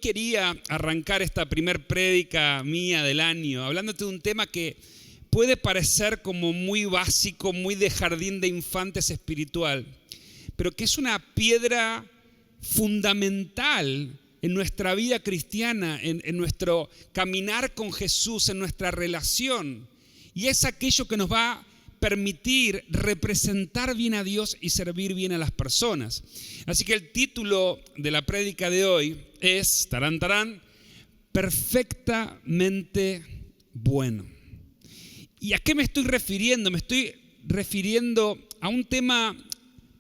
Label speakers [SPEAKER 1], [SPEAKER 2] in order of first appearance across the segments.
[SPEAKER 1] quería arrancar esta primer prédica mía del año hablándote de un tema que puede parecer como muy básico, muy de jardín de infantes espiritual, pero que es una piedra fundamental en nuestra vida cristiana, en nuestro caminar con Jesús, en nuestra relación. Y es aquello que nos va a permitir representar bien a Dios y servir bien a las personas. Así que el título de la prédica de hoy es, tarán, tarán, perfectamente bueno. ¿Y a qué me estoy refiriendo? Me estoy refiriendo a un tema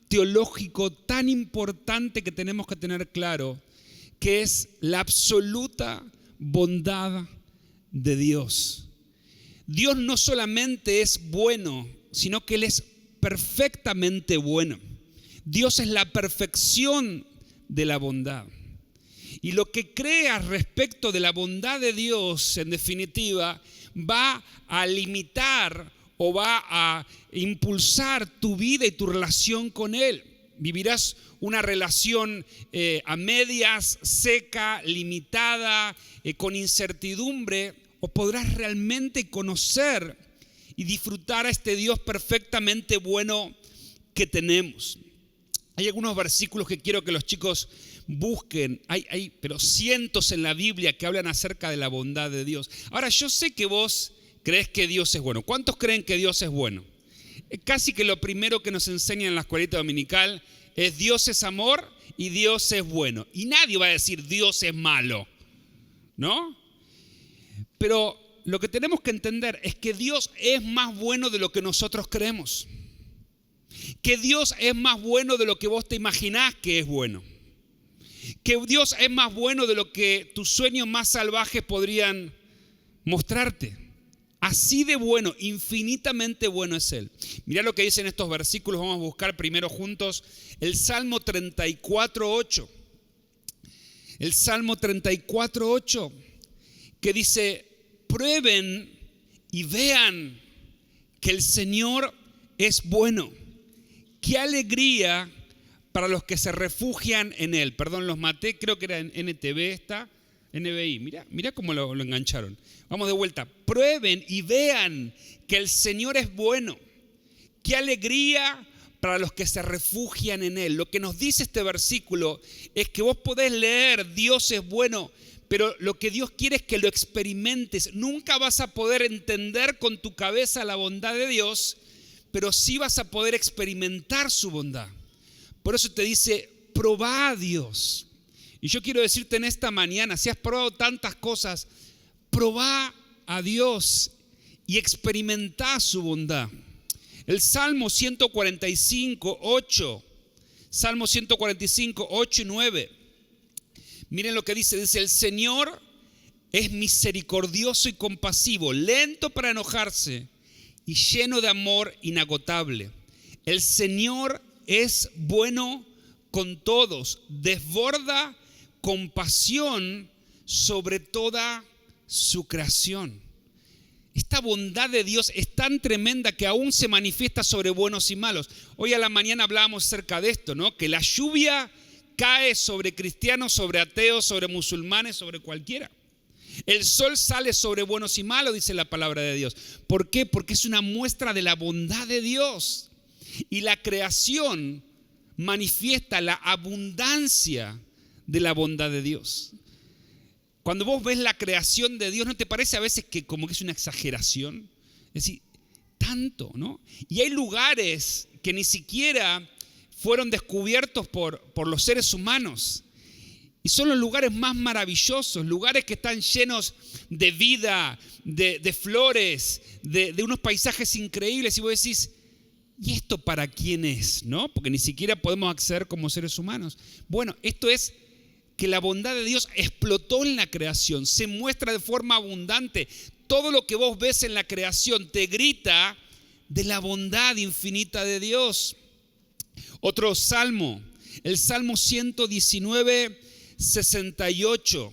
[SPEAKER 1] teológico tan importante que tenemos que tener claro, que es la absoluta bondad de Dios. Dios no solamente es bueno, sino que Él es perfectamente bueno. Dios es la perfección de la bondad. Y lo que creas respecto de la bondad de Dios, en definitiva, va a limitar o va a impulsar tu vida y tu relación con Él. Vivirás una relación a medias, seca, limitada, con incertidumbre, o podrás realmente conocer y disfrutar a este Dios perfectamente bueno que tenemos. Hay algunos versículos que quiero que los chicos busquen. Hay pero cientos en la Biblia que hablan acerca de la bondad de Dios. Ahora, yo sé que vos crees que Dios es bueno. ¿Cuántos creen que Dios es bueno? Casi que lo primero que nos enseñan en la escuelita dominical es Dios es amor y Dios es bueno. Y nadie va a decir Dios es malo, ¿no? Pero lo que tenemos que entender es que Dios es más bueno de lo que nosotros creemos. Que Dios es más bueno de lo que vos te imaginás que es bueno. Que Dios es más bueno de lo que tus sueños más salvajes podrían mostrarte. Así de bueno, infinitamente bueno es Él. Mirá lo que dicen estos versículos. Vamos a buscar primero juntos el Salmo 34:8. El Salmo 34:8, que dice: prueben y vean que el Señor es bueno. Qué alegría para los que se refugian en Él. Perdón, los maté, creo que era en NTV esta, NBI. Mirá cómo lo engancharon. Vamos de vuelta. Prueben y vean que el Señor es bueno. Qué alegría para los que se refugian en Él. Lo que nos dice este versículo es que vos podés leer Dios es bueno, pero lo que Dios quiere es que lo experimentes. Nunca vas a poder entender con tu cabeza la bondad de Dios, pero sí vas a poder experimentar su bondad. Por eso te dice, probá a Dios. Y yo quiero decirte en esta mañana, si has probado tantas cosas, probá a Dios y experimentá su bondad. El Salmo 145:8, Salmo 145:8 y 9. Miren lo que dice, el Señor es misericordioso y compasivo, lento para enojarse y lleno de amor inagotable. El Señor es bueno con todos, desborda compasión sobre toda su creación. Esta bondad de Dios es tan tremenda que aún se manifiesta sobre buenos y malos. Hoy a la mañana hablábamos acerca de esto, ¿no? Que la lluvia cae sobre cristianos, sobre ateos, sobre musulmanes, sobre cualquiera. El sol sale sobre buenos y malos, dice la palabra de Dios. ¿Por qué? Porque es una muestra de la bondad de Dios. Y la creación manifiesta la abundancia de la bondad de Dios. Cuando vos ves la creación de Dios, ¿no te parece a veces que como que es una exageración? Es decir, tanto, ¿no? Y hay lugares que ni siquiera fueron descubiertos por los seres humanos. Y son los lugares más maravillosos, lugares que están llenos de vida, de flores, de unos paisajes increíbles. Y vos decís, ¿y esto para quién es? ¿No? Porque ni siquiera podemos acceder como seres humanos. Bueno, esto es que la bondad de Dios explotó en la creación, se muestra de forma abundante. Todo lo que vos ves en la creación te grita de la bondad infinita de Dios. Otro salmo, el Salmo 119:68.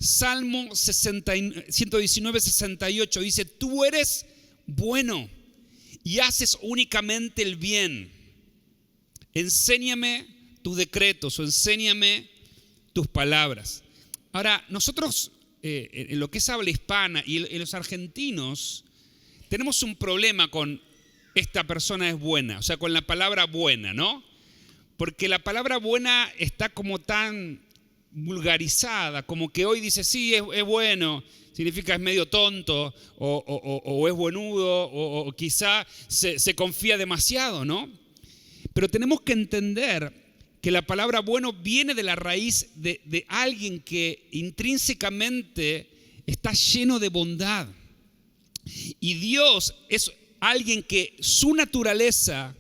[SPEAKER 1] Salmo 119:68 dice: tú eres bueno y haces únicamente el bien. Enséñame tus decretos o enséñame tus palabras. Ahora, nosotros en lo que es habla hispana y en los argentinos tenemos un problema con esta persona es buena, o sea, con la palabra buena, ¿no? Porque la palabra buena está como tan vulgarizada, como que hoy dice, sí, es bueno, significa es medio tonto, o es buenudo, o quizá se confía demasiado, ¿no? Pero tenemos que entender que la palabra bueno viene de la raíz de alguien que intrínsecamente está lleno de bondad. Y Dios es alguien que su naturaleza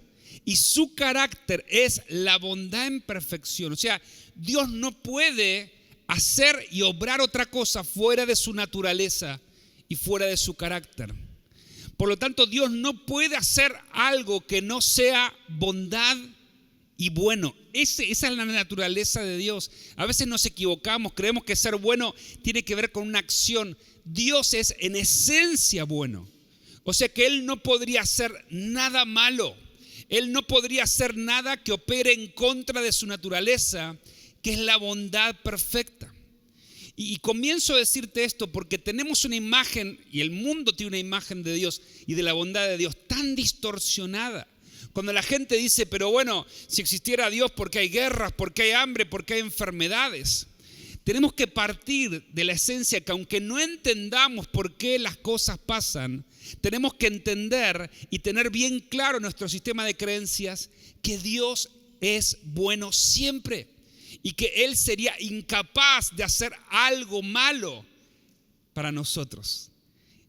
[SPEAKER 1] y su carácter es la bondad en perfección. O sea, Dios no puede hacer y obrar otra cosa fuera de su naturaleza y fuera de su carácter. Por lo tanto, Dios no puede hacer algo que no sea bondad y bueno. Esa es la naturaleza de Dios. A veces nos equivocamos, creemos que ser bueno tiene que ver con una acción. Dios es en esencia bueno. O sea que Él no podría hacer nada malo. Él no podría hacer nada que opere en contra de su naturaleza, que es la bondad perfecta. Y comienzo a decirte esto porque tenemos una imagen, y el mundo tiene una imagen de Dios y de la bondad de Dios tan distorsionada. Cuando la gente dice, pero bueno, si existiera Dios, ¿por qué hay guerras? ¿Por qué hay hambre? ¿Por qué hay enfermedades? Tenemos que partir de la esencia que aunque no entendamos por qué las cosas pasan, tenemos que entender y tener bien claro nuestro sistema de creencias que Dios es bueno siempre y que Él sería incapaz de hacer algo malo para nosotros.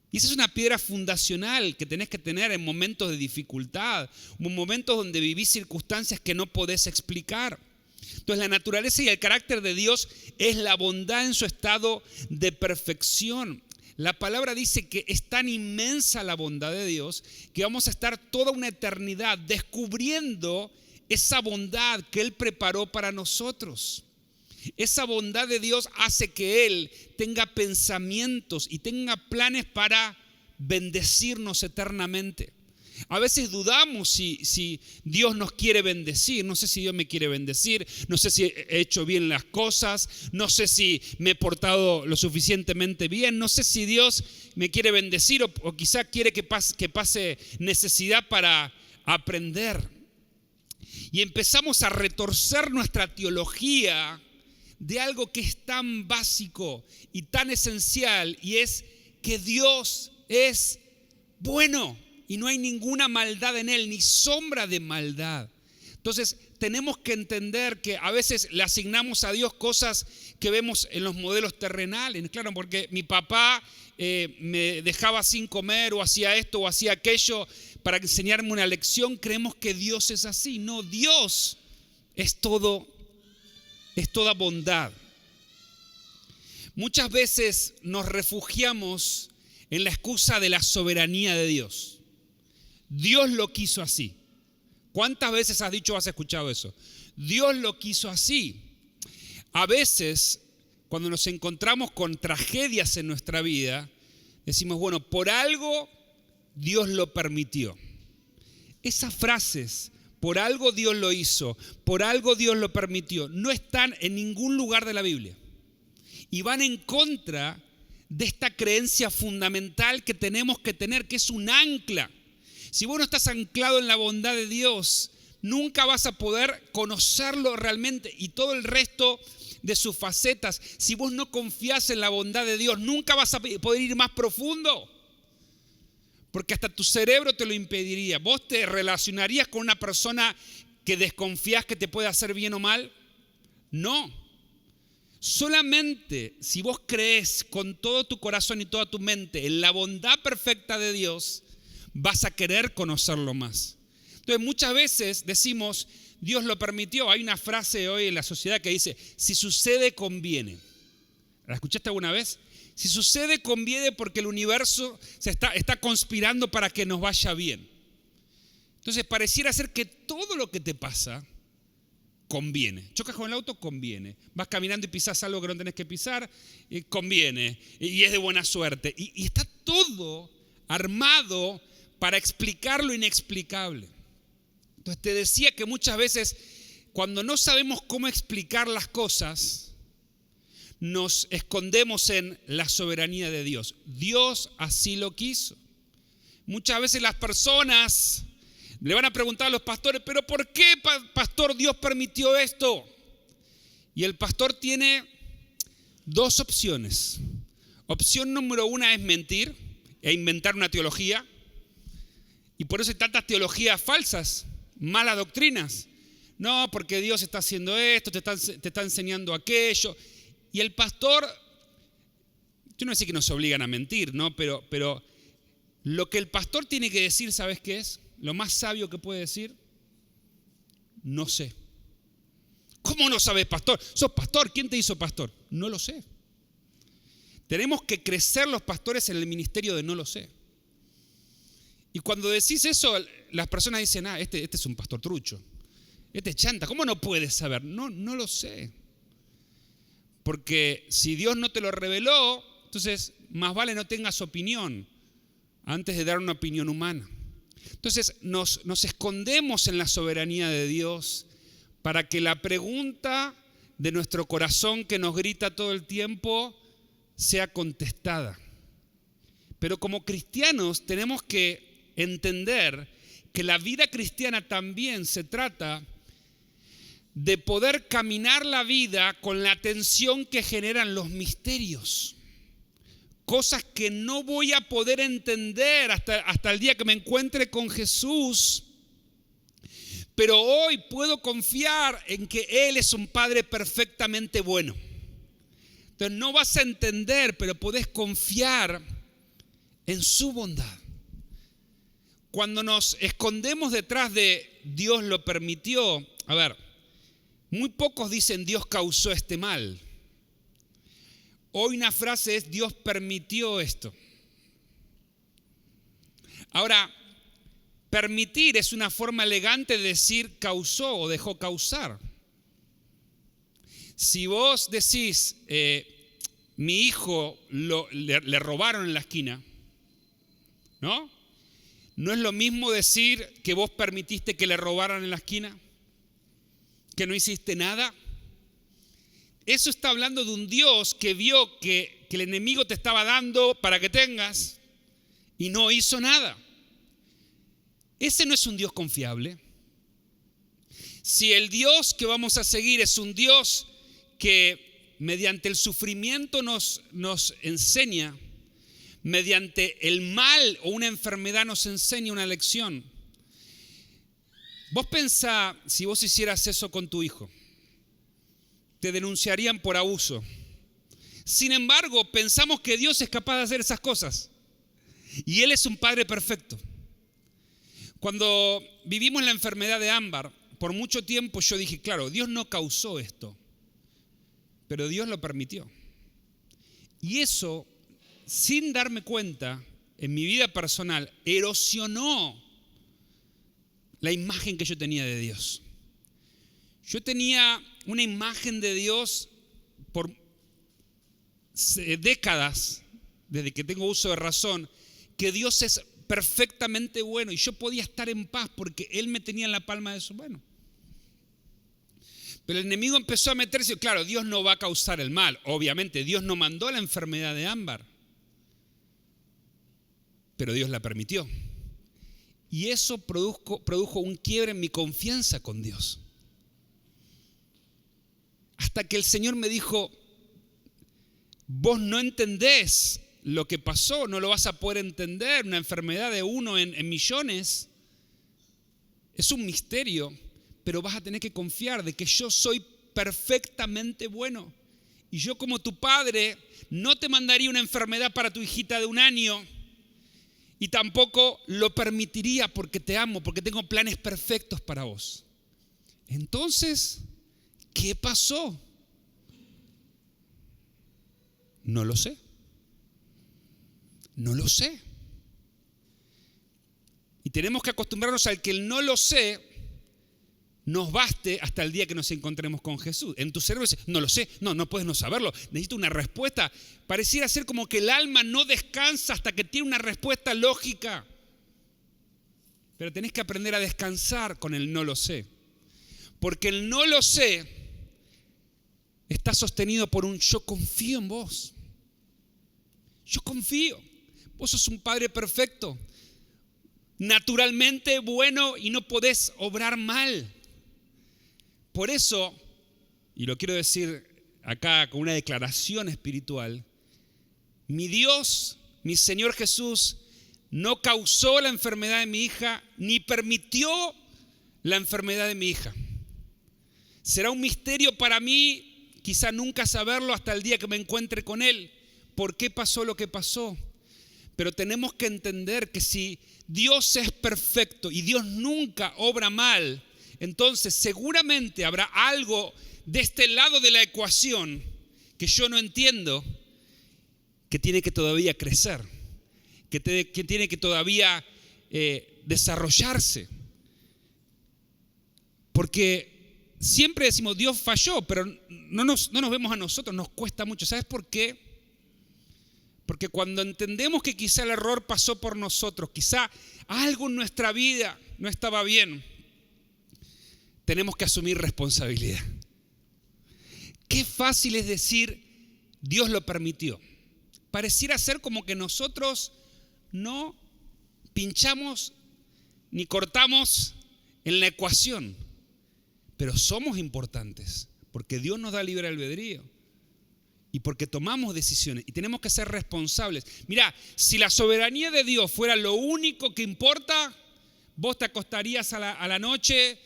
[SPEAKER 1] Y esa es una piedra fundacional que tenés que tener en momentos de dificultad, en momentos donde vivís circunstancias que no podés explicar. Entonces la naturaleza y el carácter de Dios es la bondad en su estado de perfección. La palabra dice que es tan inmensa la bondad de Dios que vamos a estar toda una eternidad descubriendo esa bondad que Él preparó para nosotros. Esa bondad de Dios hace que Él tenga pensamientos y tenga planes para bendecirnos eternamente. A veces dudamos si Dios nos quiere bendecir. No sé si Dios me quiere bendecir, no sé si he hecho bien las cosas, no sé si me he portado lo suficientemente bien, no sé si Dios me quiere bendecir o quizá quiere que pase necesidad para aprender. Y empezamos a retorcer nuestra teología de algo que es tan básico y tan esencial, y es que Dios es bueno. Y no hay ninguna maldad en Él, ni sombra de maldad. Entonces tenemos que entender que a veces le asignamos a Dios cosas que vemos en los modelos terrenales. Claro, porque mi papá me dejaba sin comer o hacía esto o hacía aquello para enseñarme una lección. Creemos que Dios es así. No, Dios es toda bondad. Muchas veces nos refugiamos en la excusa de la soberanía de Dios. Dios lo quiso así. ¿Cuántas veces has dicho o has escuchado eso? Dios lo quiso así. A veces, cuando nos encontramos con tragedias en nuestra vida, decimos, bueno, por algo Dios lo permitió. Esas frases, por algo Dios lo hizo, por algo Dios lo permitió, no están en ningún lugar de la Biblia. Y van en contra de esta creencia fundamental que tenemos que tener, que es un ancla. Si vos no estás anclado en la bondad de Dios, nunca vas a poder conocerlo realmente y todo el resto de sus facetas. Si vos no confías en la bondad de Dios, nunca vas a poder ir más profundo, porque hasta tu cerebro te lo impediría. ¿Vos te relacionarías con una persona que desconfías que te puede hacer bien o mal? No. Solamente si vos crees con todo tu corazón y toda tu mente en la bondad perfecta de Dios, vas a querer conocerlo más. Entonces muchas veces decimos, Dios lo permitió. Hay una frase hoy en la sociedad que dice, si sucede, conviene. ¿La escuchaste alguna vez? Si sucede, conviene porque el universo está conspirando para que nos vaya bien. Entonces pareciera ser que todo lo que te pasa conviene. Chocas con el auto, conviene. Vas caminando y pisás algo que no tenés que pisar, conviene. Y es de buena suerte. Y está todo armado para explicar lo inexplicable. Entonces te decía que muchas veces cuando no sabemos cómo explicar las cosas, nos escondemos en la soberanía de Dios. Dios así lo quiso. Muchas veces las personas le van a preguntar a los pastores, ¿pero por qué, pastor, Dios permitió esto? Y el pastor tiene dos opciones. Opción número una es mentir e inventar una teología. Y por eso hay tantas teologías falsas, malas doctrinas. No, porque Dios está haciendo esto, te está enseñando aquello. Y el pastor, yo no voy a decir que nos obligan a mentir, ¿no? Pero lo que el pastor tiene que decir, ¿sabes qué es? Lo más sabio que puede decir, no sé. ¿Cómo no sabes, pastor? ¿Sos pastor? ¿Quién te hizo pastor? No lo sé. Tenemos que crecer los pastores en el ministerio de no lo sé. Y cuando decís eso, las personas dicen, este es un pastor trucho. Este es chanta. ¿Cómo no puedes saber? No lo sé. Porque si Dios no te lo reveló, entonces más vale no tengas opinión antes de dar una opinión humana. Entonces nos escondemos en la soberanía de Dios para que la pregunta de nuestro corazón que nos grita todo el tiempo sea contestada. Pero como cristianos tenemos que entender que la vida cristiana también se trata de poder caminar la vida con la atención que generan los misterios. Cosas que no voy a poder entender hasta el día que me encuentre con Jesús. Pero hoy puedo confiar en que Él es un Padre perfectamente bueno. Entonces no vas a entender, pero podés confiar en su bondad. Cuando nos escondemos detrás de Dios lo permitió, muy pocos dicen Dios causó este mal. Hoy una frase es Dios permitió esto. Ahora, permitir es una forma elegante de decir causó o dejó causar. Si vos decís, mi hijo le robaron en la esquina, ¿no? ¿No es lo mismo decir que vos permitiste que le robaran en la esquina? ¿Que no hiciste nada? Eso está hablando de un Dios que vio que el enemigo te estaba dando para que tengas y no hizo nada. Ese no es un Dios confiable. Si el Dios que vamos a seguir es un Dios que mediante el sufrimiento nos enseña, mediante el mal o una enfermedad nos enseña una lección. Vos pensá si vos hicieras eso con tu hijo. Te denunciarían por abuso. Sin embargo, pensamos que Dios es capaz de hacer esas cosas. Y Él es un Padre perfecto. Cuando vivimos la enfermedad de Ámbar, por mucho tiempo yo dije, claro, Dios no causó esto, pero Dios lo permitió. Y eso, sin darme cuenta, en mi vida personal, erosionó la imagen que yo tenía de Dios. Yo tenía una imagen de Dios por décadas, desde que tengo uso de razón, que Dios es perfectamente bueno y yo podía estar en paz porque Él me tenía en la palma de su mano. Pero el enemigo empezó a meterse, claro, Dios no va a causar el mal, obviamente Dios no mandó la enfermedad de Ámbar, pero Dios la permitió. Y eso produjo un quiebre en mi confianza con Dios. Hasta que el Señor me dijo, vos no entendés lo que pasó, no lo vas a poder entender, una enfermedad de 1 en millones. Es un misterio, pero vas a tener que confiar de que yo soy perfectamente bueno. Y yo como tu padre no te mandaría una enfermedad para tu hijita de 1 año y tampoco lo permitiría porque te amo, porque tengo planes perfectos para vos. Entonces, ¿qué pasó? No lo sé. No lo sé. Y tenemos que acostumbrarnos al que el no lo sé nos baste hasta el día que nos encontremos con Jesús. En tu cerebro dices, no lo sé, no puedes no saberlo, necesito una respuesta. Pareciera ser como que el alma no descansa hasta que tiene una respuesta lógica. Pero tenés que aprender a descansar con el no lo sé. Porque el no lo sé está sostenido por un yo confío en vos. Yo confío. Vos sos un Padre perfecto, naturalmente bueno y no podés obrar mal. Por eso, y lo quiero decir acá con una declaración espiritual, mi Dios, mi Señor Jesús, no causó la enfermedad de mi hija, ni permitió la enfermedad de mi hija. Será un misterio para mí, quizá nunca saberlo hasta el día que me encuentre con Él, por qué pasó lo que pasó. Pero tenemos que entender que si Dios es perfecto y Dios nunca obra mal, entonces seguramente habrá algo de este lado de la ecuación que yo no entiendo, que tiene que todavía crecer, que tiene que todavía desarrollarse. Porque siempre decimos Dios falló, pero no nos vemos a nosotros, nos cuesta mucho. ¿Sabes por qué? Porque cuando entendemos que quizá el error pasó por nosotros, quizá algo en nuestra vida no estaba bien, tenemos que asumir responsabilidad. Qué fácil es decir, Dios lo permitió. Pareciera ser como que nosotros no pinchamos ni cortamos en la ecuación, pero somos importantes porque Dios nos da libre albedrío y porque tomamos decisiones y tenemos que ser responsables. Mirá, si la soberanía de Dios fuera lo único que importa, vos te acostarías a la noche,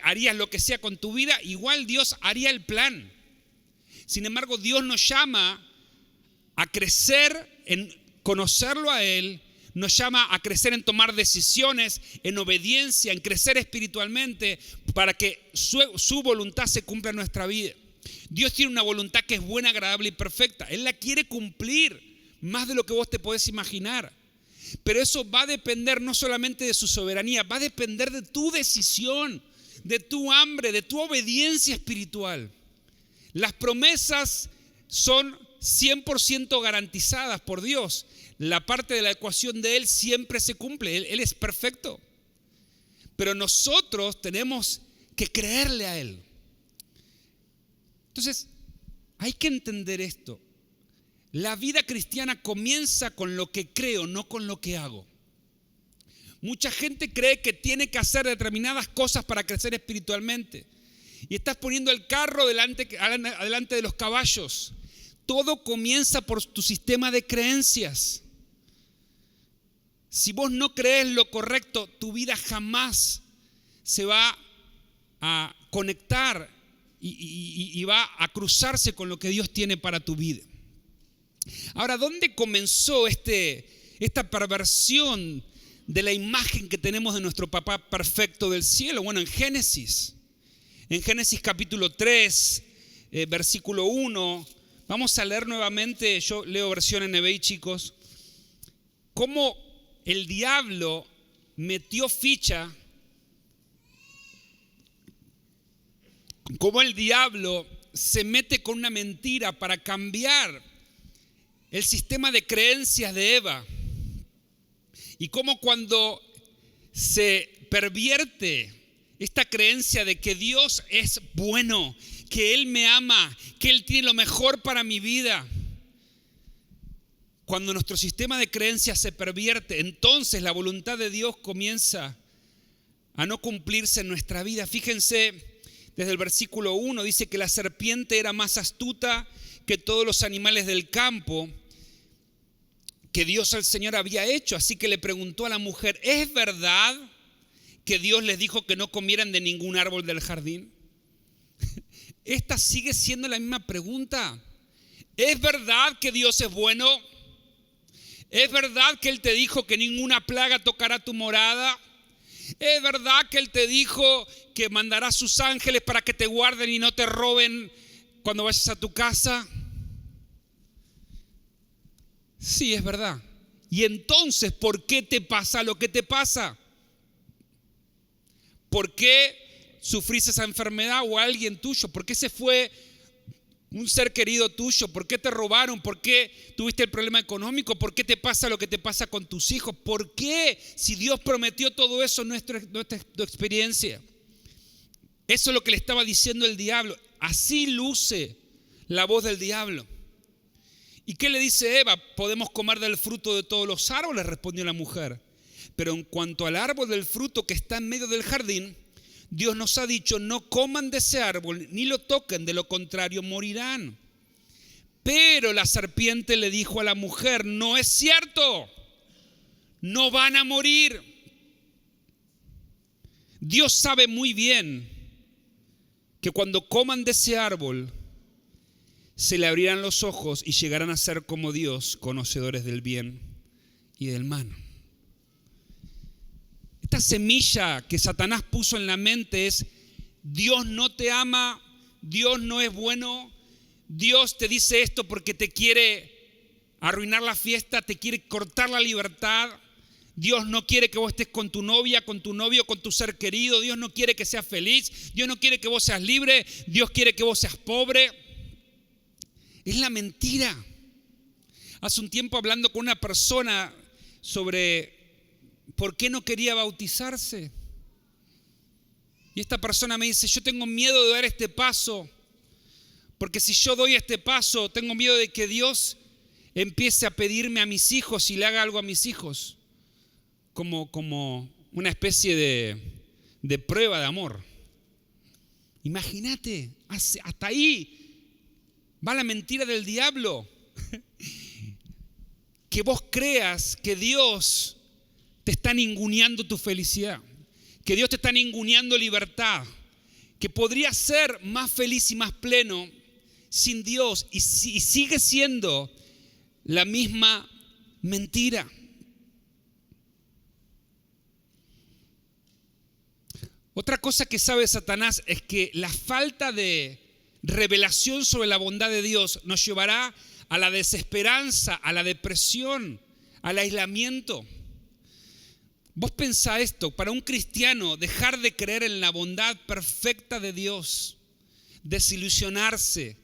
[SPEAKER 1] harías lo que sea con tu vida, igual Dios haría el plan. Sin embargo, Dios nos llama a crecer en conocerlo a Él, nos llama a crecer en tomar decisiones, en obediencia, en crecer espiritualmente para que su voluntad se cumpla en nuestra vida. Dios tiene una voluntad que es buena, agradable y perfecta. Él la quiere cumplir más de lo que vos te podés imaginar. Pero eso va a depender no solamente de su soberanía, va a depender de tu decisión, de tu hambre, de tu obediencia espiritual. Las promesas son 100% garantizadas por Dios. La parte de la ecuación de Él siempre se cumple. Él es perfecto. Pero nosotros tenemos que creerle a Él. Entonces, hay que entender esto. La vida cristiana comienza con lo que creo, no con lo que hago. Mucha gente cree que tiene que hacer determinadas cosas para crecer espiritualmente. Y estás poniendo el carro delante de los caballos. Todo comienza por tu sistema de creencias. Si vos no crees lo correcto, tu vida jamás se va a conectar y va a cruzarse con lo que Dios tiene para tu vida. Ahora, ¿dónde comenzó esta perversión de la imagen que tenemos de nuestro papá perfecto del cielo? Bueno, en Génesis capítulo 3, versículo 1, vamos a leer nuevamente, yo leo versión NBI, chicos, cómo el diablo metió ficha, cómo el diablo se mete con una mentira para cambiar el sistema de creencias de Eva. Y cómo cuando se pervierte esta creencia de que Dios es bueno, que Él me ama, que Él tiene lo mejor para mi vida. Cuando nuestro sistema de creencias se pervierte, entonces la voluntad de Dios comienza a no cumplirse en nuestra vida. Fíjense, desde el versículo 1 dice que la serpiente era más astuta que todos los animales del campo que Dios el Señor había hecho. Así que le preguntó a la mujer, ¿es verdad que Dios les dijo que no comieran de ningún árbol del jardín? Esta sigue siendo la misma pregunta. ¿Es verdad que Dios es bueno? ¿Es verdad que Él te dijo que ninguna plaga tocará tu morada? ¿Es verdad que Él te dijo que mandará sus ángeles para que te guarden y no te roben cuando vayas a tu casa? Sí, es verdad. Y entonces, ¿por qué te pasa lo que te pasa? ¿Por qué sufrís esa enfermedad o alguien tuyo? ¿Por qué se fue un ser querido tuyo? ¿Por qué te robaron? ¿Por qué tuviste el problema económico? ¿Por qué te pasa lo que te pasa con tus hijos? ¿Por qué? Si Dios prometió todo eso, no es tu experiencia. Eso es lo que le estaba diciendo el diablo. Así luce la voz del diablo. ¿Y qué le dice Eva? ¿Podemos comer del fruto de todos los árboles?, respondió la mujer. Pero en cuanto al árbol del fruto que está en medio del jardín, Dios nos ha dicho: no coman de ese árbol ni lo toquen, de lo contrario morirán. Pero la serpiente le dijo a la mujer: no es cierto, no van a morir. Dios sabe muy bien que cuando coman de ese árbol se le abrirán los ojos y llegarán a ser como Dios, conocedores del bien y del mal. Esta semilla que Satanás puso en la mente es: Dios no te ama, Dios no es bueno, Dios te dice esto porque te quiere arruinar la fiesta, te quiere cortar la libertad. Dios no quiere que vos estés con tu novia, con tu novio, con tu ser querido. Dios no quiere que seas feliz. Dios no quiere que vos seas libre. Dios quiere que vos seas pobre. Es la mentira. Hace un tiempo, hablando con una persona sobre por qué no quería bautizarse, y esta persona me dice: yo tengo miedo de dar este paso, porque si yo doy este paso, tengo miedo de que Dios empiece a pedirme a mis hijos y le haga algo a mis hijos, como una especie de prueba de amor. Imagínate, hasta ahí va la mentira del diablo. Que vos creas que Dios te está ninguneando tu felicidad, que Dios te está ninguneando libertad, que podrías ser más feliz y más pleno sin Dios, y sigue siendo la misma mentira. Otra cosa que sabe Satanás es que la falta de revelación sobre la bondad de Dios nos llevará a la desesperanza, a la depresión, al aislamiento. Vos pensá esto: para un cristiano dejar de creer en la bondad perfecta de Dios, desilusionarse,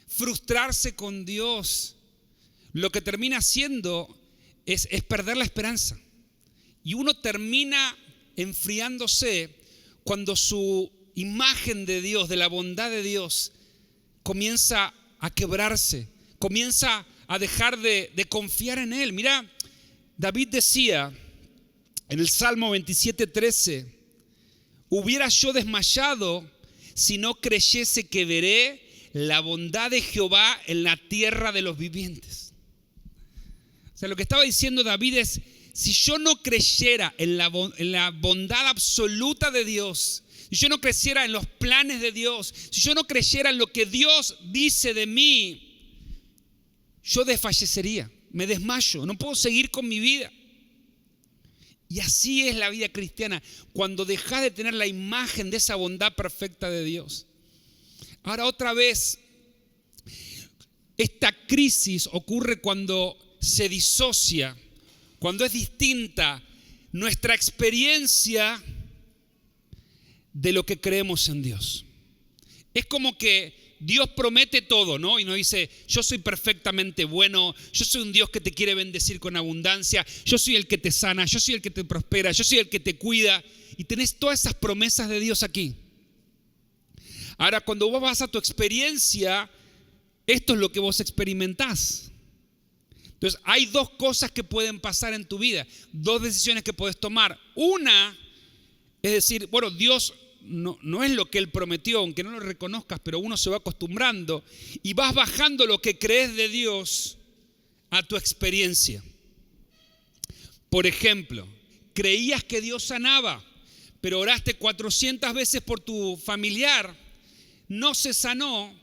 [SPEAKER 1] frustrarse con Dios, lo que termina haciendo es perder la esperanza. Y uno termina enfriándose cuando su imagen de Dios, de la bondad de Dios, comienza a quebrarse, comienza a dejar de confiar en Él. Mira, David decía en el Salmo 27:13: hubiera yo desmayado si no creyese que veré la bondad de Jehová en la tierra de los vivientes. O sea, lo que estaba diciendo David es: si yo no creyera en la bondad absoluta de Dios, si yo no creyera en los planes de Dios, si yo no creyera en lo que Dios dice de mí, yo desfallecería, me desmayo, no puedo seguir con mi vida. Y así es la vida cristiana, cuando dejas de tener la imagen de esa bondad perfecta de Dios. Ahora, otra vez, esta crisis ocurre cuando se disocia, cuando es distinta nuestra experiencia de lo que creemos en Dios. Es como que Dios promete todo, ¿no? Y nos dice: yo soy perfectamente bueno, yo soy un Dios que te quiere bendecir con abundancia, yo soy el que te sana, yo soy el que te prospera, yo soy el que te cuida. Y tenés todas esas promesas de Dios aquí. Ahora, cuando vos vas a tu experiencia, esto es lo que vos experimentás. Entonces, hay dos cosas que pueden pasar en tu vida, dos decisiones que puedes tomar. Una es decir: bueno, Dios no es lo que Él prometió, aunque no lo reconozcas, pero uno se va acostumbrando y vas bajando lo que crees de Dios a tu experiencia. Por ejemplo, creías que Dios sanaba, pero oraste 400 veces por tu familiar, no se sanó.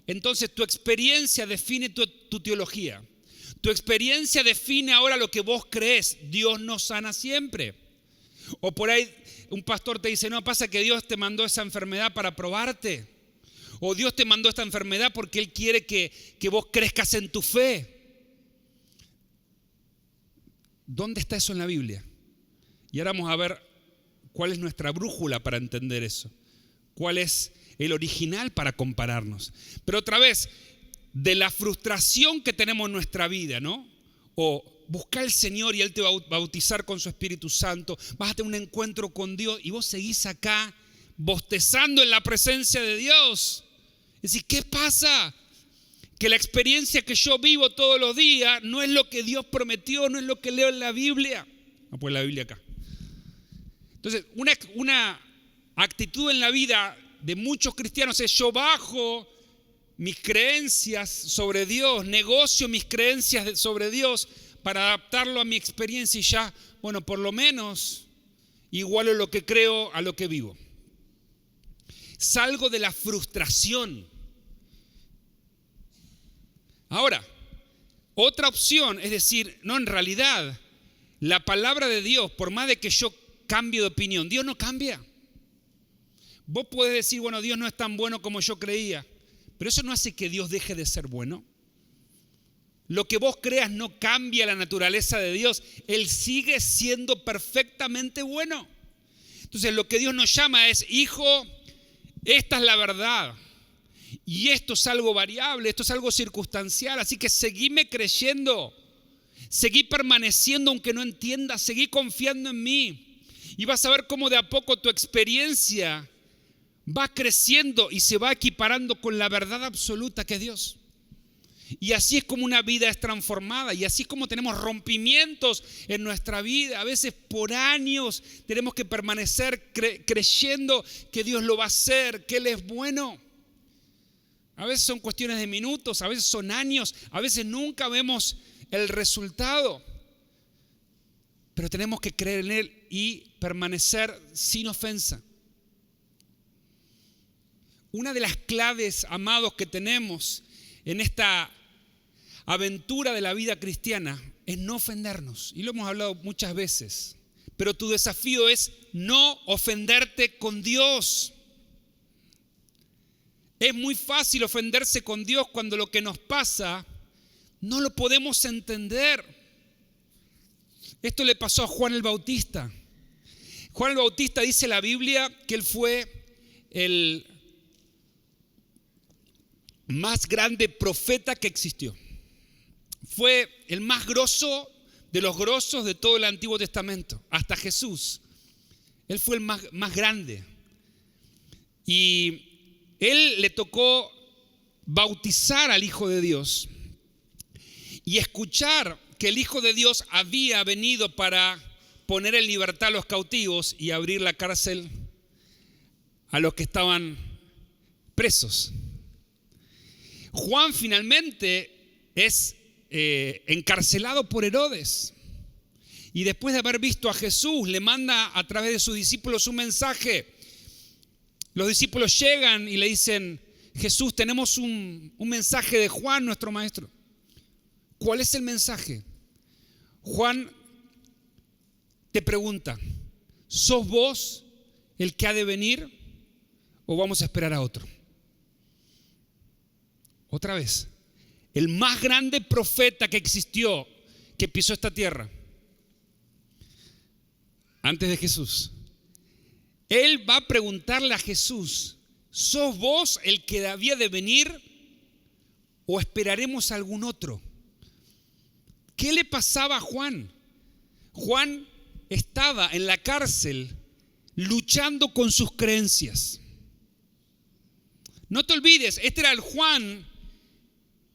[SPEAKER 1] Entonces tu experiencia define tu teología. Tu experiencia define ahora lo que vos crees. Dios no sana siempre. O por ahí un pastor te dice: no, pasa que Dios te mandó esa enfermedad para probarte. O Dios te mandó esta enfermedad porque Él quiere que vos crezcas en tu fe. ¿Dónde está eso en la Biblia? Y ahora vamos a ver cuál es nuestra brújula para entender eso. ¿Cuál es el original para compararnos? Pero otra vez, de la frustración que tenemos en nuestra vida, ¿no? O busca al Señor y Él te va a bautizar con su Espíritu Santo, vas a tener un encuentro con Dios y vos seguís acá bostezando en la presencia de Dios. Es decir, ¿qué pasa? que la experiencia que yo vivo todos los días no es lo que Dios prometió, no es lo que leo en la Biblia. Vamos a poner la Biblia acá. Entonces, una actitud en la vida de muchos cristianos es: yo bajo mis creencias sobre Dios, negocio mis creencias sobre Dios para adaptarlo a mi experiencia y ya, bueno, por lo menos igualo lo que creo a lo que vivo. Salgo de la frustración. Ahora, otra opción es decir, no, en realidad, la palabra de Dios, por más de que yo cambie de opinión, Dios no cambia. Vos podés decir, bueno, Dios no es tan bueno como yo creía, pero eso no hace que Dios deje de ser bueno. Lo que vos creas no cambia la naturaleza de Dios. Él sigue siendo perfectamente bueno. Entonces, lo que Dios nos llama es: hijo, esta es la verdad. Y esto es algo variable, esto es algo circunstancial. Así que seguime creyendo, seguí permaneciendo aunque no entiendas, seguí confiando en mí. Y vas a ver cómo de a poco tu experiencia va creciendo y se va equiparando con la verdad absoluta que es Dios. Y así es como una vida es transformada, y así es como tenemos rompimientos en nuestra vida. A veces por años tenemos que permanecer creyendo que Dios lo va a hacer, que Él es bueno. A veces son cuestiones de minutos, a veces son años, a veces nunca vemos el resultado. Pero tenemos que creer en Él y permanecer sin ofensa. Una de las claves, amados, que tenemos en esta aventura de la vida cristiana es no ofendernos. Y lo hemos hablado muchas veces. Pero tu desafío es no ofenderte con Dios. Es muy fácil ofenderse con Dios cuando lo que nos pasa no lo podemos entender. Esto le pasó a Juan el Bautista. Juan el Bautista, dice la Biblia, que él fue el más grande profeta que existió. Fue el más grosso de los grosos de todo el Antiguo Testamento, hasta Jesús. Él fue el más grande. Y él le tocó bautizar al Hijo de Dios y escuchar que el Hijo de Dios había venido para poner en libertad a los cautivos y abrir la cárcel a los que estaban presos. Juan finalmente es encarcelado por Herodes, y después de haber visto a Jesús le manda a través de sus discípulos un mensaje. Los discípulos llegan y le dicen: Jesús, tenemos un mensaje de Juan, nuestro maestro. ¿Cuál es el mensaje? Juan te pregunta: ¿sos vos el que ha de venir o vamos a esperar a otro? Otra vez, el más grande profeta que existió, que pisó esta tierra, antes de Jesús, él va a preguntarle a Jesús: ¿sos vos el que había de venir o esperaremos a algún otro? ¿Qué le pasaba a Juan? Juan estaba en la cárcel luchando con sus creencias. No te olvides, este era el Juan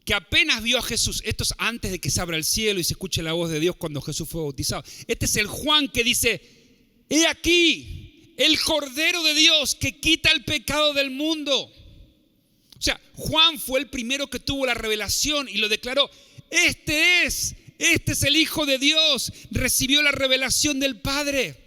[SPEAKER 1] que apenas vio a Jesús. Esto es antes de que se abra el cielo y se escuche la voz de Dios cuando Jesús fue bautizado. Este es el Juan que dice: he aquí el Cordero de Dios que quita el pecado del mundo. O sea, Juan fue el primero que tuvo la revelación y lo declaró: este es el Hijo de Dios. Recibió la revelación del Padre.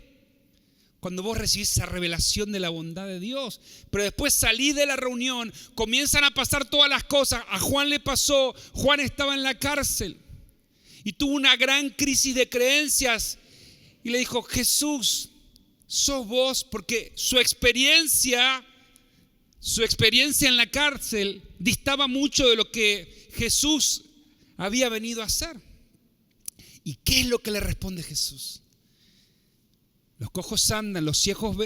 [SPEAKER 1] Cuando vos recibís esa revelación de la bondad de Dios, pero después salís de la reunión, comienzan a pasar todas las cosas. A Juan le pasó, Juan estaba en la cárcel y tuvo una gran crisis de creencias y le dijo: Jesús, sos vos, porque su experiencia en la cárcel distaba mucho de lo que Jesús había venido a hacer. ¿Y qué es lo que le responde Jesús? Los cojos andan, los ciegos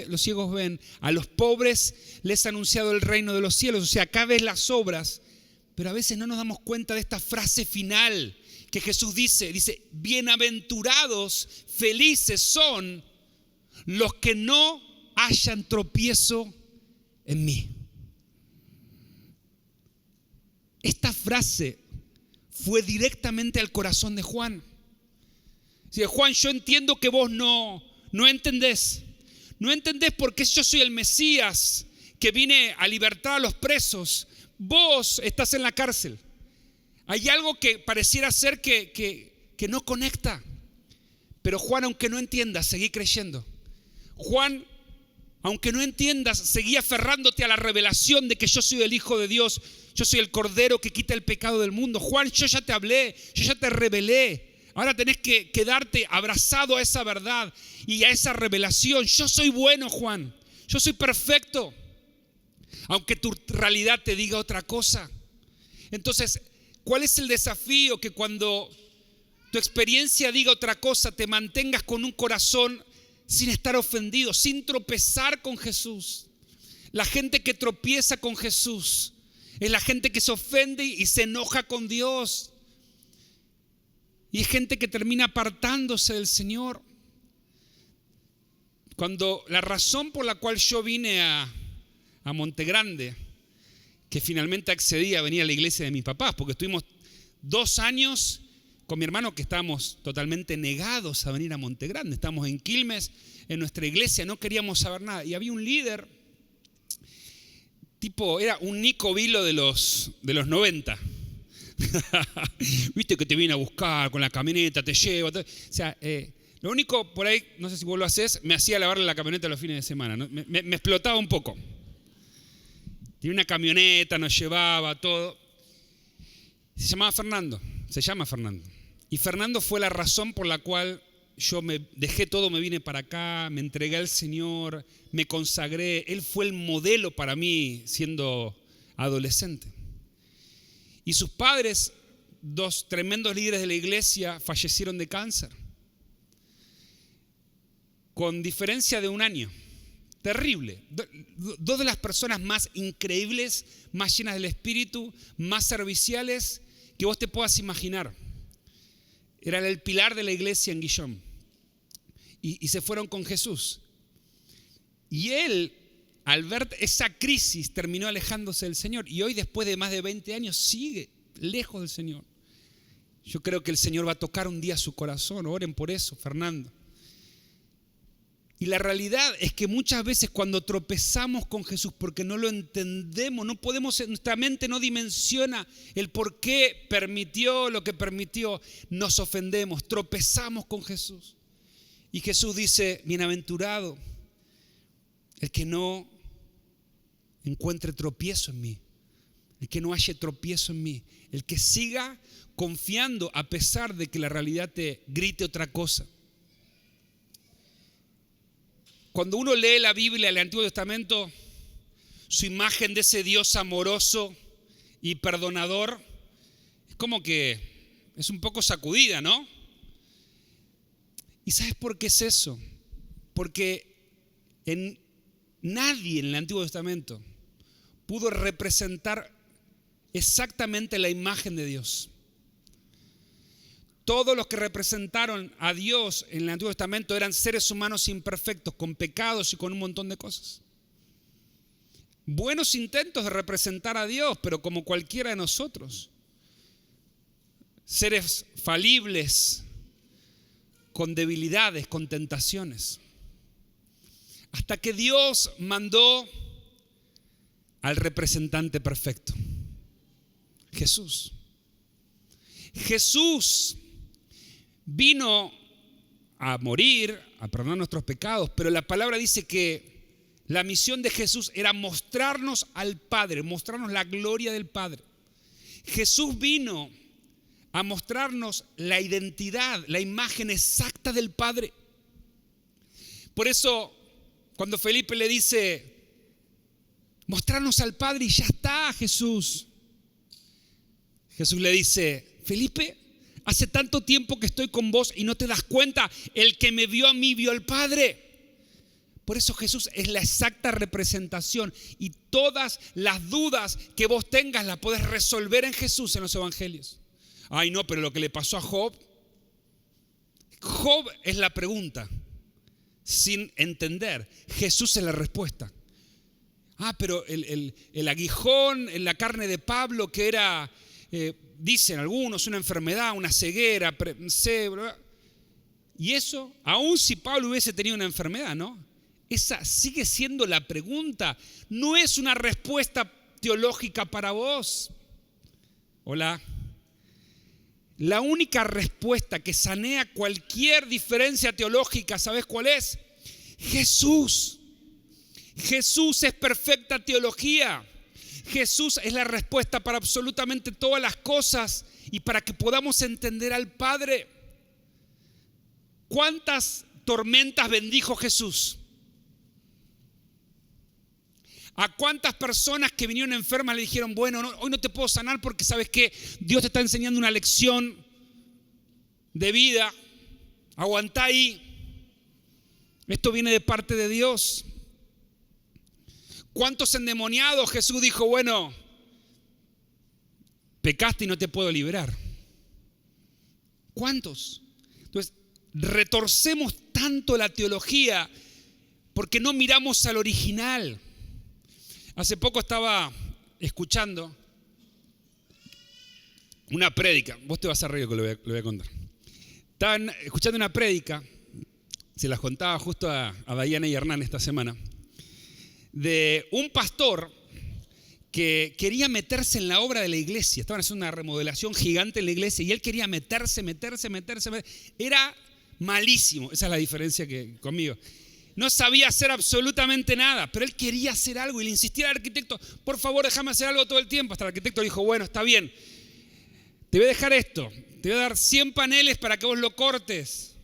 [SPEAKER 1] ven, a los pobres les ha anunciado el reino de los cielos. O sea, acá ves las obras, pero a veces no nos damos cuenta de esta frase final que Jesús dice: bienaventurados, felices son los que no hallan tropiezo en mí. esta frase fue directamente al corazón de Juan. Dice: Juan, yo entiendo que vos no entendés. No entendés por qué yo soy el Mesías que vine a libertar a los presos. Vos estás en la cárcel. Hay algo que pareciera ser que no conecta. Pero Juan, aunque no entiendas, seguí creyendo. Juan, aunque no entiendas, seguí aferrándote a la revelación de que yo soy el Hijo de Dios. Yo soy el Cordero que quita el pecado del mundo. Juan, yo ya te hablé, yo ya te revelé. Ahora tenés que quedarte abrazado a esa verdad y a esa revelación. Yo soy bueno, Juan. Yo soy perfecto. Aunque tu realidad te diga otra cosa. Entonces, ¿cuál es el desafío? Que cuando tu experiencia diga otra cosa, te mantengas con un corazón sin estar ofendido, sin tropezar con Jesús. La gente que tropieza con Jesús es la gente que se ofende y se enoja con Dios. Y hay gente que termina apartándose del Señor. Cuando la razón por la cual yo vine a Montegrande, que finalmente accedí a venir a la iglesia de mis papás, porque estuvimos 2 años con mi hermano que estábamos totalmente negados a venir a Montegrande. Estábamos en Quilmes, en nuestra iglesia, no queríamos saber nada. Y había un líder, era un Nico Vilo de los 90. Viste que te viene a buscar con la camioneta, te lleva. O sea, lo único por ahí, no sé si vos lo hacés, me hacía lavarle la camioneta los fines de semana, ¿no? Me explotaba un poco. Tenía una camioneta, nos llevaba, todo. Se llama Fernando. Y Fernando fue la razón por la cual yo me dejé todo, me vine para acá, me entregué al Señor, me consagré. Él fue el modelo para mí siendo adolescente. Y sus padres, 2 tremendos líderes de la iglesia, fallecieron de cáncer. Con diferencia de 1 año. Terrible. 2 de las personas más increíbles, más llenas del Espíritu, más serviciales que vos te puedas imaginar. Eran el pilar de la iglesia en Guillón. Y se fueron con Jesús. Y él, al ver esa crisis, terminó alejándose del Señor. Y hoy, después de más de 20 años, sigue lejos del Señor. Yo creo que el Señor va a tocar un día su corazón. Oren por eso, Fernando. Y la realidad es que muchas veces cuando tropezamos con Jesús porque no lo entendemos, no podemos, nuestra mente no dimensiona el por qué permitió lo que permitió, nos ofendemos, tropezamos con Jesús. Y Jesús dice: bienaventurado el que no encuentre tropiezo en mí, el que no halle tropiezo en mí, el que siga confiando a pesar de que la realidad te grite otra cosa. Cuando uno lee la Biblia, el Antiguo Testamento, su imagen de ese Dios amoroso y perdonador es como que es un poco sacudida, ¿no? ¿Y sabes por qué es eso? Porque nadie en el Antiguo Testamento pudo representar exactamente la imagen de Dios. Todos los que representaron a Dios en el Antiguo Testamento eran seres humanos imperfectos, con pecados y con un montón de cosas. Buenos intentos de representar a Dios, pero como cualquiera de nosotros. Seres falibles, con debilidades, con tentaciones. Hasta que Dios mandó al representante perfecto, Jesús. Jesús vino a morir, a perdonar nuestros pecados, pero la palabra dice que la misión de Jesús era mostrarnos al Padre, mostrarnos la gloria del Padre. Jesús vino a mostrarnos la identidad, la imagen exacta del Padre. Por eso, cuando Felipe le dice: mostrarnos al Padre y ya está, Jesús. Jesús le dice: Felipe, hace tanto tiempo que estoy con vos y no te das cuenta, el que me vio a mí vio al Padre. Por eso Jesús es la exacta representación y todas las dudas que vos tengas las podés resolver en Jesús en los evangelios. Ay, no, pero lo que le pasó a Job es la pregunta sin entender. Jesús es la respuesta. Pero el aguijón en la carne de Pablo, que era, dicen algunos, una enfermedad, una ceguera, y eso, aun si Pablo hubiese tenido una enfermedad, ¿no? Esa sigue siendo la pregunta. No es una respuesta teológica para vos. Hola. La única respuesta que sanea cualquier diferencia teológica, ¿sabes cuál es? Jesús. Jesús es perfecta teología. Jesús es la respuesta para absolutamente todas las cosas y para que podamos entender al Padre. ¿Cuántas tormentas bendijo Jesús? ¿A cuántas personas que vinieron enfermas le dijeron, bueno, hoy no te puedo sanar porque sabes que Dios te está enseñando una lección de vida? Aguantá ahí. Esto viene de parte de Dios. ¿Cuántos endemoniados Jesús dijo, bueno, pecaste y no te puedo liberar? ¿Cuántos? Entonces, retorcemos tanto la teología porque no miramos al original. Hace poco estaba escuchando una prédica. Vos te vas a reír que lo voy a contar. Estaban escuchando una prédica, se las contaba justo a Diana y Hernán esta semana, de un pastor que quería meterse en la obra de la iglesia. Estaban haciendo una remodelación gigante en la iglesia y él quería meterse. Era malísimo, esa es la diferencia que conmigo. No sabía hacer absolutamente nada, pero él quería hacer algo y le insistía al arquitecto, por favor, déjame hacer algo todo el tiempo. Hasta el arquitecto dijo, bueno, está bien, te voy a dejar esto, te voy a dar 100 paneles para que vos lo cortes.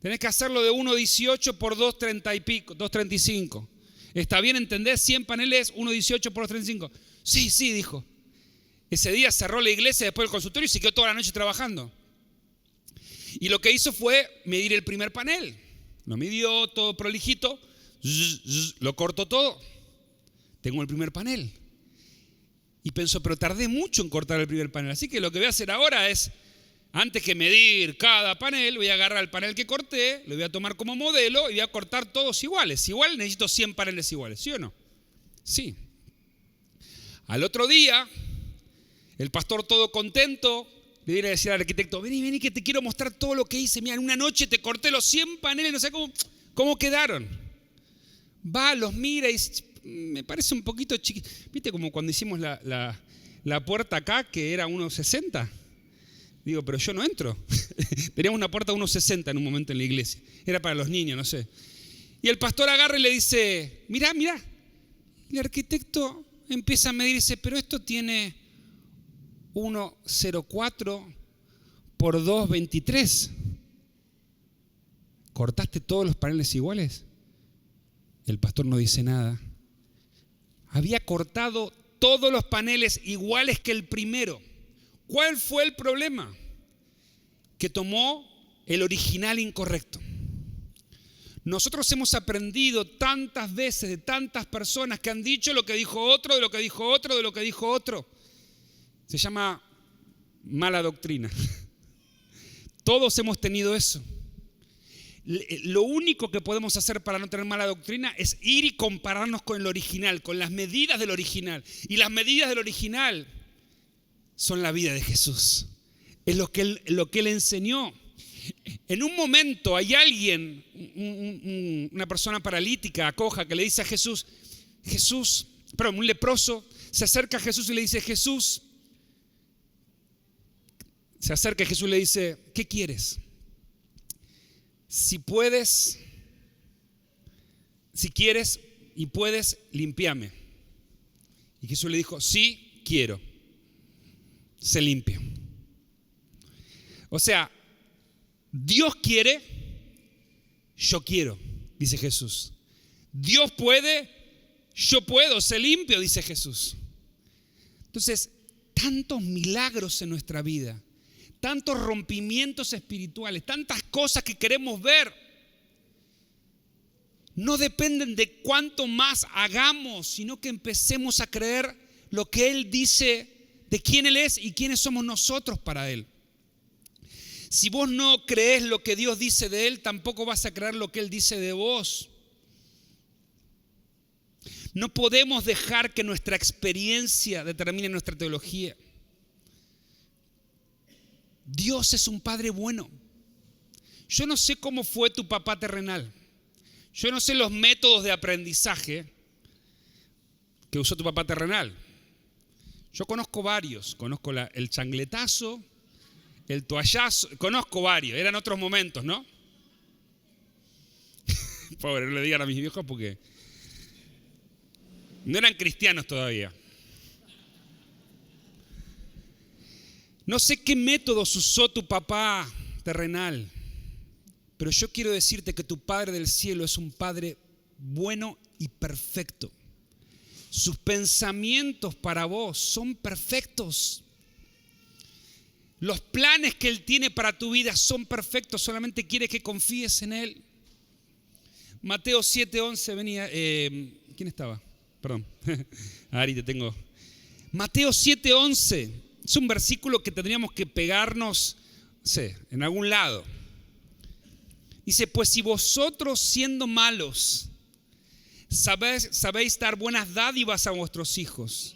[SPEAKER 1] Tenés que hacerlo de 1.18 por 2.30 y pico, 2.35. ¿Está bien, entendés? 100 paneles, 1.18 por 2.35. Sí, dijo. Ese día cerró la iglesia después del consultorio y se quedó toda la noche trabajando. Y lo que hizo fue medir el primer panel. Lo midió todo prolijito, lo cortó todo. Tengo el primer panel. Y pensó, pero tardé mucho en cortar el primer panel. Así que lo que voy a hacer ahora es, antes que medir cada panel, voy a agarrar el panel que corté, lo voy a tomar como modelo y voy a cortar todos iguales. Igual necesito 100 paneles iguales, ¿sí o no? Sí. Al otro día, el pastor todo contento, le viene a decir al arquitecto, vení que te quiero mostrar todo lo que hice. Mira, en una noche te corté los 100 paneles, no sé cómo quedaron. Va, los mira y dice, me parece un poquito chiquito. ¿Viste como cuando hicimos la puerta acá, que era 1.60? Digo, pero yo no entro. Teníamos una puerta de 1.60 en un momento en la iglesia. Era para los niños, no sé. Y el pastor agarra y le dice, mirá. El arquitecto empieza a medir y dice, pero esto tiene 1.04 por 2.23. ¿Cortaste todos los paneles iguales? El pastor no dice nada. Había cortado todos los paneles iguales que el primero. ¿Cuál fue el problema? Que tomó el original incorrecto. Nosotros hemos aprendido tantas veces de tantas personas que han dicho lo que dijo otro, de lo que dijo otro, de lo que dijo otro. Se llama mala doctrina. Todos hemos tenido eso. Lo único que podemos hacer para no tener mala doctrina es ir y compararnos con el original, con las medidas del original. Y las medidas del original son la vida de Jesús. Es lo que Él enseñó. En un momento hay alguien, una persona paralítica, coja, que le dice a Jesús, un leproso, se acerca a Jesús y le dice, Jesús le dice, ¿qué quieres? Si quieres y puedes, limpiame. Y Jesús le dijo, sí, quiero. Se limpia. O sea, Dios quiere, yo quiero, dice Jesús. Dios puede, yo puedo, se limpio, dice Jesús. Entonces, tantos milagros en nuestra vida, tantos rompimientos espirituales, tantas cosas que queremos ver, no dependen de cuánto más hagamos, sino que empecemos a creer lo que Él dice de quién Él es y quiénes somos nosotros para Él. Si vos no crees lo que Dios dice de Él, tampoco vas a creer lo que Él dice de vos. No podemos dejar que nuestra experiencia determine nuestra teología. Dios es un Padre bueno. Yo no sé cómo fue tu papá terrenal. Yo no sé los métodos de aprendizaje que usó tu papá terrenal. Yo conozco varios. Conozco el changletazo, el toallazo. Conozco varios. Eran otros momentos, ¿no? Pobre, no le digan a mis viejos porque no eran cristianos todavía. No sé qué métodos usó tu papá terrenal, pero yo quiero decirte que tu Padre del cielo es un Padre bueno y perfecto. Sus pensamientos para vos son perfectos. Los planes que Él tiene para tu vida son perfectos, solamente quiere que confíes en Él. Mateo 7:11 venía, ¿quién estaba? Perdón, Ari, te tengo. Mateo 7:11 es un versículo que tendríamos que pegarnos, no sé, en algún lado. Dice, pues si vosotros siendo malos sabéis dar buenas dádivas a vuestros hijos,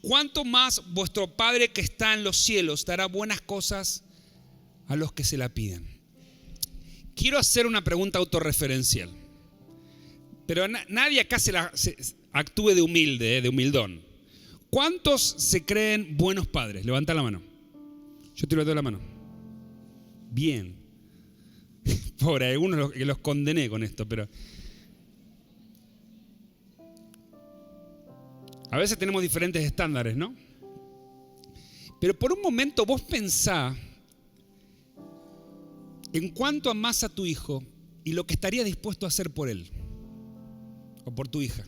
[SPEAKER 1] ¿cuánto más vuestro Padre que está en los cielos dará buenas cosas a los que se la piden? Quiero hacer una pregunta autorreferencial, pero nadie acá actúe de humilde, de humildón. ¿Cuántos se creen buenos padres? Levanta la mano. Yo te levanto la mano. Bien. Pobre, algunos que los condené con esto, pero a veces tenemos diferentes estándares, ¿no? Pero por un momento vos pensá en cuánto amás a tu hijo y lo que estarías dispuesto a hacer por él o por tu hija.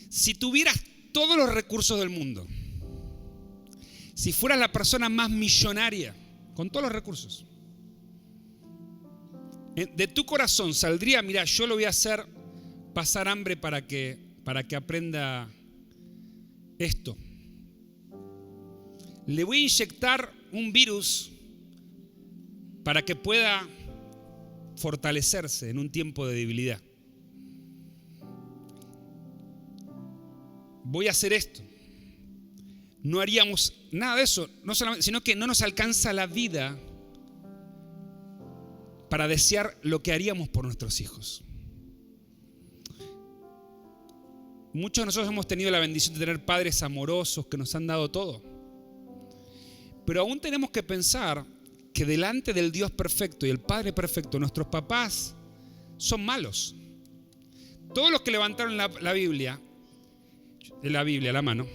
[SPEAKER 1] Si tuvieras todos los recursos del mundo, si fueras la persona más millonaria, con todos los recursos, de tu corazón saldría, mira, yo lo voy a hacer pasar hambre para que aprenda esto. Le voy a inyectar un virus para que pueda fortalecerse en un tiempo de debilidad. Voy a hacer esto. No haríamos nada de eso, no solamente, sino que no nos alcanza la vida para desear lo que haríamos por nuestros hijos. Muchos de nosotros hemos tenido la bendición de tener padres amorosos que nos han dado todo. Pero aún tenemos que pensar que delante del Dios perfecto y el Padre perfecto, nuestros papás son malos. Todos los que levantaron la Biblia, la mano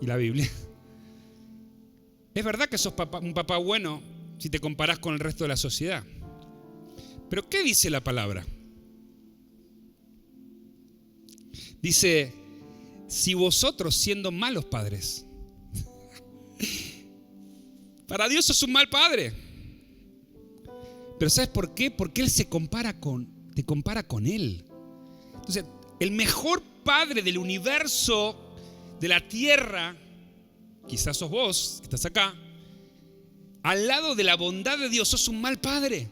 [SPEAKER 1] y la Biblia, es verdad que sos un papá bueno si te comparás con el resto de la sociedad. Pero ¿qué dice la palabra? Dice, si vosotros siendo malos padres, para Dios sos un mal padre. Pero ¿sabes por qué? Porque Él te compara con Él. Entonces, el mejor padre del universo, de la tierra, quizás sos vos, que estás acá, al lado de la bondad de Dios, sos un mal padre.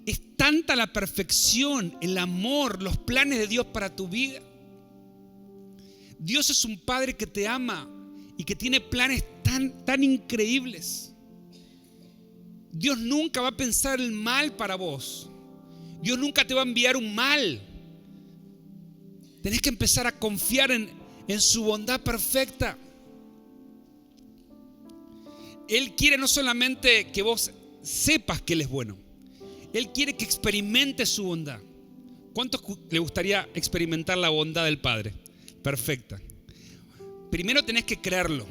[SPEAKER 1] Es tanta la perfección, el amor, los planes de Dios para tu vida. Dios es un Padre que te ama y que tiene planes tan increíbles. Dios nunca va a pensar el mal para vos. Dios nunca te va a enviar un mal. Tenés que empezar a confiar en su bondad perfecta. Él quiere no solamente que vos sepas que Él es bueno, Él quiere que experimentes su bondad. ¿Cuántos le gustaría experimentar la bondad del Padre? Perfecta. Primero tenés que creerlo.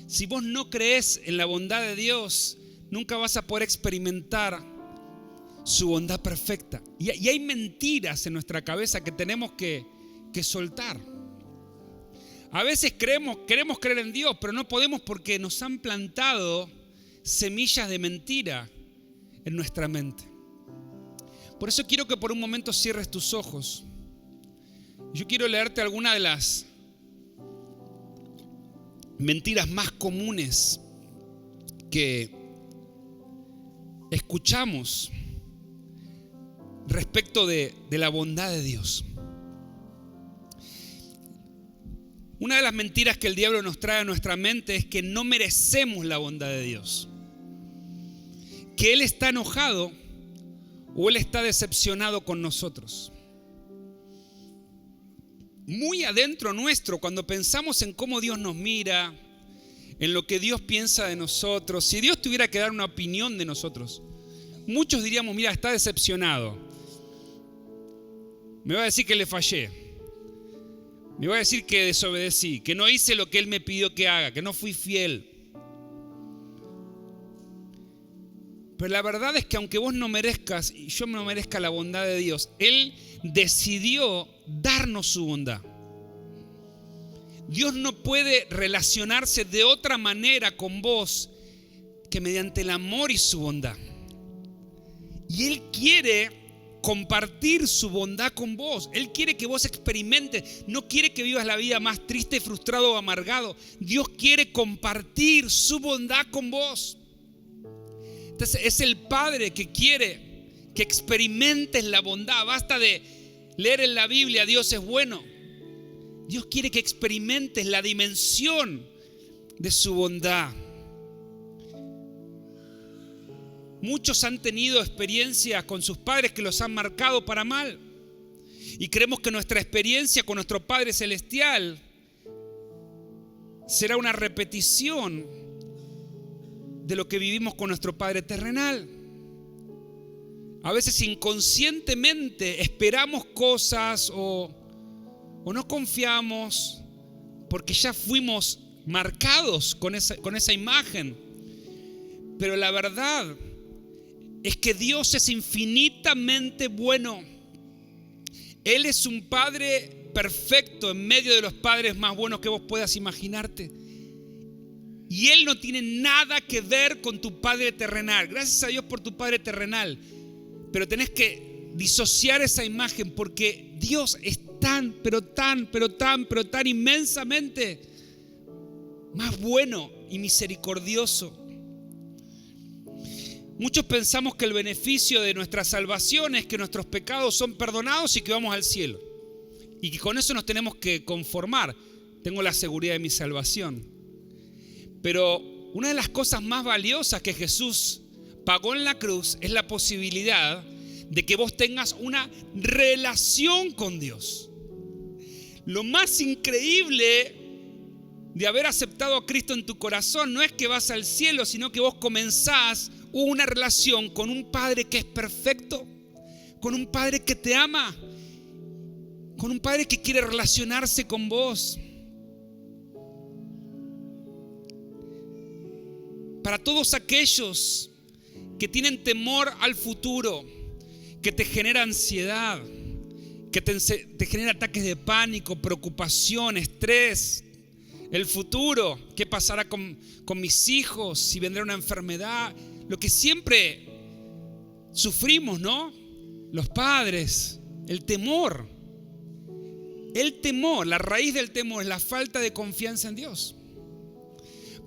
[SPEAKER 1] Si vos no crees en la bondad de Dios, nunca vas a poder experimentar su bondad perfecta. Y hay mentiras en nuestra cabeza que tenemos que soltar. A veces queremos creer en Dios, pero no podemos porque nos han plantado semillas de mentira en nuestra mente. Por eso quiero que por un momento cierres tus ojos. Yo quiero leerte alguna de las mentiras más comunes que escuchamos respecto perfecto de la bondad de Dios. Una de las mentiras que el diablo nos trae a nuestra mente es que no merecemos la bondad de Dios. Que Él está enojado o Él está decepcionado con nosotros. Muy adentro nuestro, cuando pensamos en cómo Dios nos mira, en lo que Dios piensa de nosotros, si Dios tuviera que dar una opinión de nosotros, muchos diríamos, mira, está decepcionado. Me va a decir que le fallé. Me va a decir que desobedecí, que no hice lo que Él me pidió que haga, que no fui fiel. Pero la verdad es que aunque vos no merezcas y yo no merezca la bondad de Dios, Él decidió darnos su bondad. Dios no puede relacionarse de otra manera con vos que mediante el amor y su bondad. Y Él quiere compartir su bondad con vos. Él quiere que vos experimentes. No quiere que vivas la vida más triste, frustrado o amargado. Dios quiere compartir su bondad con vos. Entonces es el Padre que quiere que experimentes la bondad. Basta de leer en la Biblia Dios es bueno. Dios quiere que experimentes la dimensión de su bondad. Muchos han tenido experiencias con sus padres que los han marcado para mal. Y creemos que nuestra experiencia con nuestro Padre Celestial será una repetición de lo que vivimos con nuestro Padre terrenal. A veces inconscientemente esperamos cosas o no confiamos porque ya fuimos marcados con esa imagen. Pero la verdad es que Dios es infinitamente bueno. Él es un Padre perfecto en medio de los padres más buenos que vos puedas imaginarte. Y Él no tiene nada que ver con tu Padre terrenal. Gracias a Dios por tu Padre terrenal. Pero tenés que disociar esa imagen porque Dios es tan inmensamente más bueno y misericordioso. Muchos pensamos que el beneficio de nuestra salvación es que nuestros pecados son perdonados y que vamos al cielo. Y que con eso nos tenemos que conformar. Tengo la seguridad de mi salvación. Pero una de las cosas más valiosas que Jesús pagó en la cruz es la posibilidad de que vos tengas una relación con Dios. Lo más increíble de haber aceptado a Cristo en tu corazón no es que vas al cielo, sino que vos comenzás una relación con un Padre que es perfecto, con un Padre que te ama, con un Padre que quiere relacionarse con vos. Para todos aquellos que tienen temor al futuro, que te genera ansiedad, que te genera ataques de pánico, preocupación, estrés, el futuro, qué pasará con mis hijos, si vendrá una enfermedad, lo que siempre sufrimos, ¿no? Los padres, el temor, la raíz del temor es la falta de confianza en Dios.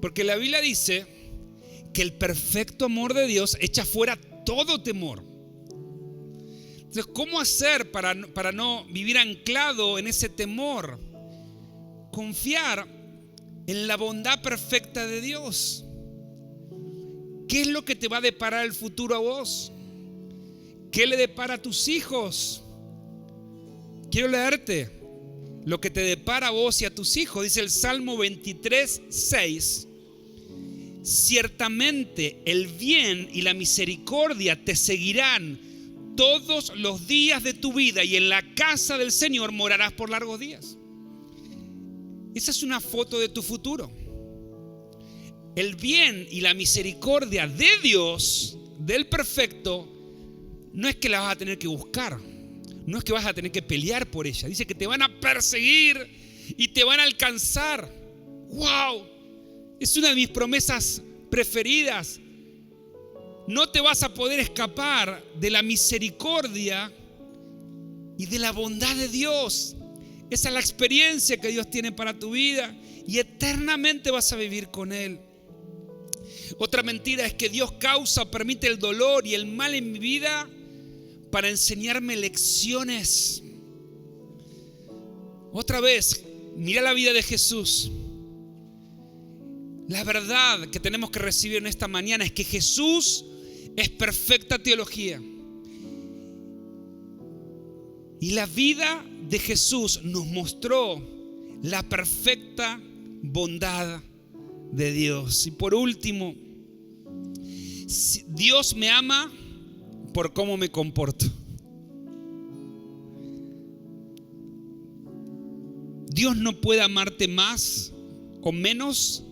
[SPEAKER 1] Porque la Biblia dice que el perfecto amor de Dios echa fuera todo temor. Entonces, ¿cómo hacer para no vivir anclado en ese temor? Confiar en la bondad perfecta de Dios. ¿Qué es lo que te va a deparar el futuro a vos? ¿Qué le depara a tus hijos? Quiero leerte lo que te depara a vos y a tus hijos. Dice el Salmo 23:6. Ciertamente el bien y la misericordia te seguirán todos los días de tu vida y en la casa del Señor morarás por largos días. Esa es una foto de tu futuro. El bien y la misericordia de Dios, del perfecto, no es que la vas a tener que buscar, no es que vas a tener que pelear por ella. Dice que te van a perseguir y te van a alcanzar. ¡Wow! Es una de mis promesas preferidas. No te vas a poder escapar de la misericordia y de la bondad de Dios. Esa es la experiencia que Dios tiene para tu vida y eternamente vas a vivir con Él. Otra mentira es que Dios causa o permite el dolor y el mal en mi vida para enseñarme lecciones. Otra vez, mira la vida de Jesús. La verdad que tenemos que recibir en esta mañana es que Jesús es perfecta teología. Y la vida de Jesús nos mostró la perfecta bondad de Dios. Y por último, Dios me ama por cómo me comporto. Dios no puede amarte más o menos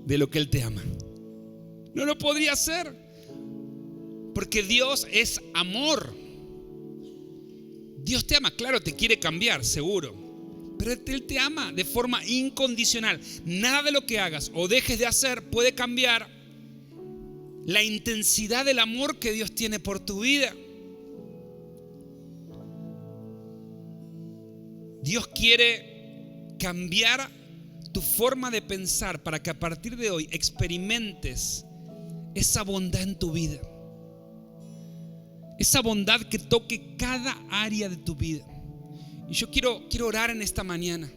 [SPEAKER 1] de lo que Él te ama. No lo podría hacer, porque Dios es amor. Dios te ama, claro, te quiere cambiar, seguro, pero Él te ama de forma incondicional. Nada de lo que hagas o dejes de hacer puede cambiar la intensidad del amor que Dios tiene por tu vida. Dios quiere cambiar tu forma de pensar para que a partir de hoy experimentes esa bondad en tu vida. Esa bondad que toque cada área de tu vida. Y yo quiero orar en esta mañana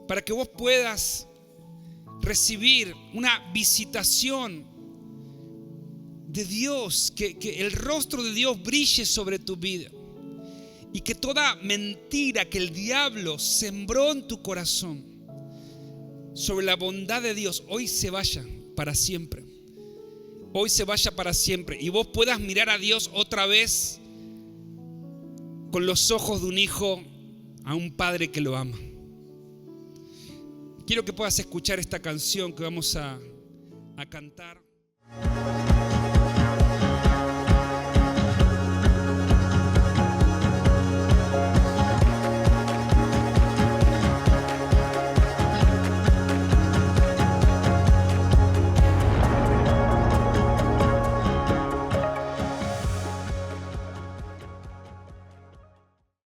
[SPEAKER 1] para que vos puedas recibir una visitación de Dios, que el rostro de Dios brille sobre tu vida y que toda mentira que el diablo sembró en tu corazón sobre la bondad de Dios hoy se vaya para siempre. Hoy se vaya para siempre y vos puedas mirar a Dios otra vez con los ojos de un hijo a un padre que lo ama. Quiero que puedas escuchar esta canción que vamos a cantar.